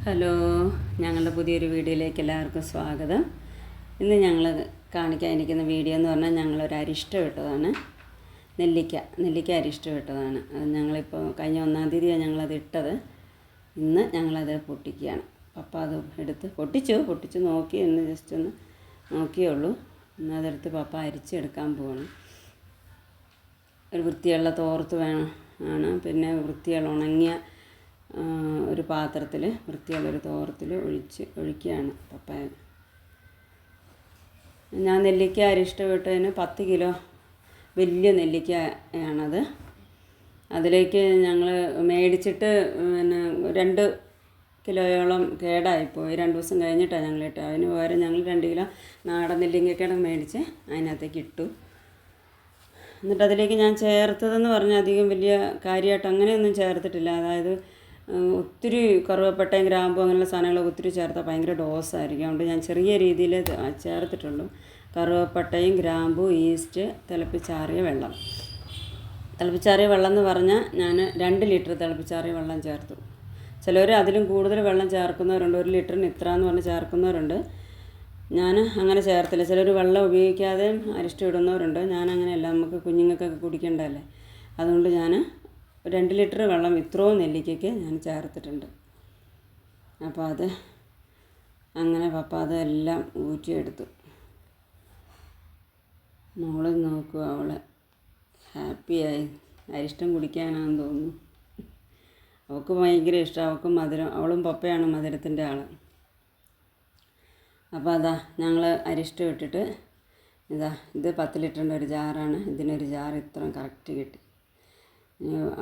Hello, ഞങ്ങളുടെ പുതിയൊരു വീഡിയോയിലേക്ക് എല്ലാവർക്കും സ്വാഗതം. ഇന്ന് ഞങ്ങൾ കാണിക്കാനിരിക്കുന്ന വീഡിയോ എന്ന് പറഞ്ഞാൽ ഞങ്ങളൊരു അരിഷ്ടം ഇട്ടതാണ്. നെല്ലിക്ക അരിഷ്ടം ഇട്ടതാണ്. അത് ഞങ്ങളിപ്പോൾ കഴിഞ്ഞ 1-ാം തീയതിയാണ് ഞങ്ങളത് ഇട്ടത്. ഇന്ന് ഞങ്ങളത് പൊട്ടിക്കുകയാണ്. പപ്പ അത് എടുത്ത് പൊട്ടിച്ച് നോക്കി, എന്ന് ജസ്റ്റ് ഒന്ന് നോക്കിയുള്ളൂ. അതെടുത്ത് പപ്പ അരിച്ചെടുക്കാൻ പോകണം. ഒരു വൃത്തിയുള്ള തോർത്ത് ആണ്, പിന്നെ വൃത്തിയുള്ള ഉണങ്ങിയ ഒരു പാത്രത്തിൽ, വൃത്തിയുള്ളൊരു തോർത്തിൽ ഒഴിക്കുകയാണ് പപ്പായ. ഞാൻ നെല്ലിക്ക അരിഷ്ടം ഇട്ടതിന് 10 കിലോ വലിയ നെല്ലിക്കയാണത്. അതിലേക്ക് ഞങ്ങൾ മേടിച്ചിട്ട് 2 കിലോയോളം കേടായിപ്പോയി. 2 ദിവസം കഴിഞ്ഞിട്ടാണ് ഞങ്ങളിട്ട്. അതിന് പകരം ഞങ്ങൾ 2 കിലോ നാടൻ നെല്ലിക്കയുടെ മേടിച്ച് അതിനകത്തേക്ക് ഇട്ടു. എന്നിട്ട് അതിലേക്ക് ഞാൻ ചേർത്തതെന്ന് പറഞ്ഞാൽ അധികം വലിയ കാര്യമായിട്ട് അങ്ങനെയൊന്നും ചേർത്തിട്ടില്ല. അതായത് ഒത്തിരി കറുവപ്പട്ടയും ഗ്രാമ്പും അങ്ങനെയുള്ള സാധനങ്ങളൊക്കെ ഒത്തിരി ചേർത്താൽ ഭയങ്കര ഡോസായിരിക്കും. അതുകൊണ്ട് ഞാൻ ചെറിയ രീതിയിൽ ചേർത്തിട്ടുള്ളൂ. കറുവപ്പട്ടയും ഗ്രാമ്പും, ഈസ്റ്റ്, തിളപ്പിച്ചാറിയ വെള്ളം എന്ന് പറഞ്ഞാൽ ഞാൻ 2 ലിറ്റർ തിളപ്പിച്ചാറിയ വെള്ളം ചേർത്തു. ചിലർ അതിലും കൂടുതൽ വെള്ളം ചേർക്കുന്നവരുണ്ട്. 1 ലിറ്ററിന് ഇത്ര എന്ന് പറഞ്ഞ് ചേർക്കുന്നവരുണ്ട്. ഞാൻ അങ്ങനെ ചേർത്തില്ല. ചിലർ വെള്ളം ഉപയോഗിക്കാതെ അരിഷ്ടം ഇടുന്നവരുണ്ട്. ഞാൻ അങ്ങനെയല്ല, നമുക്ക് കുഞ്ഞുങ്ങൾക്കൊക്കെ കുടിക്കേണ്ടതല്ലേ. അതുകൊണ്ട് ഞാൻ 2 ലിറ്റർ വെള്ളം ഇത്രയും നെല്ലിക്കയ്ക്ക് ഞാൻ ചേർത്തിട്ടുണ്ട്. അപ്പോൾ അത് അങ്ങനെ പപ്പ അതെല്ലാം ഊറ്റിയെടുത്തു. മോള് നോക്കുക, അവളെ ഹാപ്പിയായി. അരിഷ്ടം കുടിക്കാനാണെന്ന് തോന്നുന്നു. അവൾക്ക് ഭയങ്കര ഇഷ്ടം. അവൾക്ക് മധുരം, അവളും പപ്പയാണ് മധുരത്തിൻ്റെ ആൾ. അപ്പോൾ അതാ ഞങ്ങൾ അരിഷ്ടം ഇട്ടിട്ട് ഇത് 10 ലിറ്ററിൻ്റെ ഒരു ജാറാണ്. ഇതിനൊരു ജാർ ഇത്രയും കറക്റ്റ് കിട്ടി.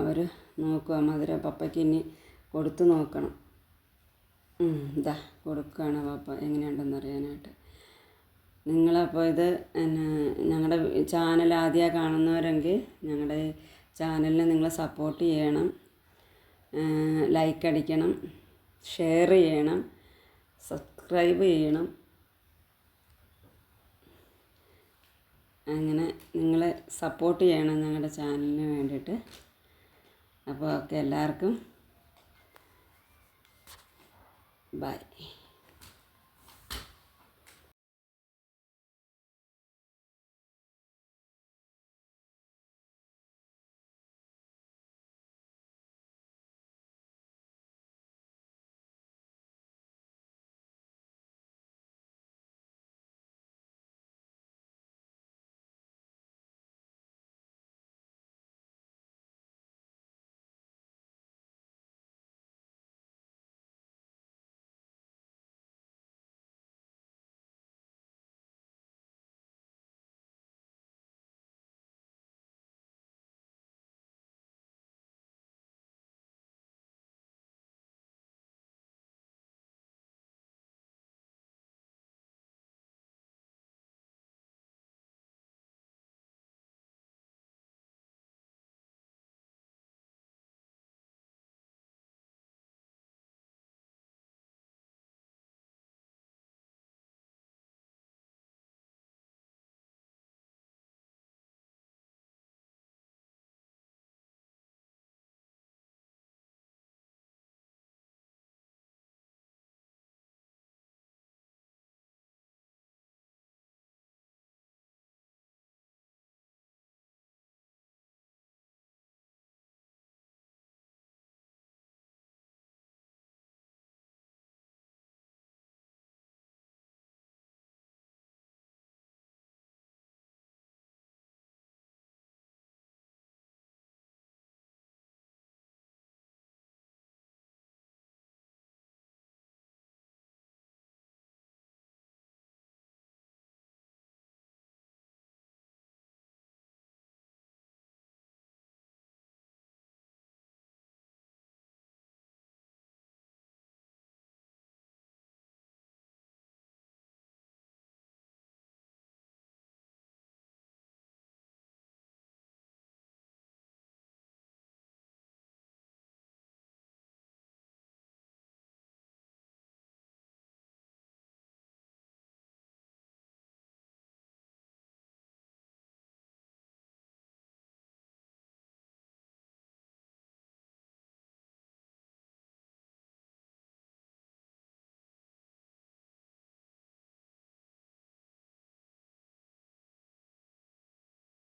അവർ നോക്കുക, മധുരം പപ്പയ്ക്ക് ഇനി കൊടുത്തു നോക്കണം. കൊടുക്കുകയാണ് പപ്പ എങ്ങനെയുണ്ടെന്ന് അറിയാനായിട്ട്. നിങ്ങളപ്പോൾ ഇത് ഞങ്ങളുടെ ചാനൽ ആദ്യമായി കാണുന്നവരെങ്കിൽ ഞങ്ങളുടെ ചാനലിനെ നിങ്ങൾ സപ്പോർട്ട് ചെയ്യണം, ലൈക്ക് അടിക്കണം, ഷെയർ ചെയ്യണം, സബ്സ്ക്രൈബ് ചെയ്യണം. അങ്ങനെ നിങ്ങൾ സപ്പോർട്ട് ചെയ്യണം ഞങ്ങളുടെ ചാനലിന് വേണ്ടിയിട്ട്. അപ്പോൾ ഓക്കെ, എല്ലാവർക്കും ബൈ.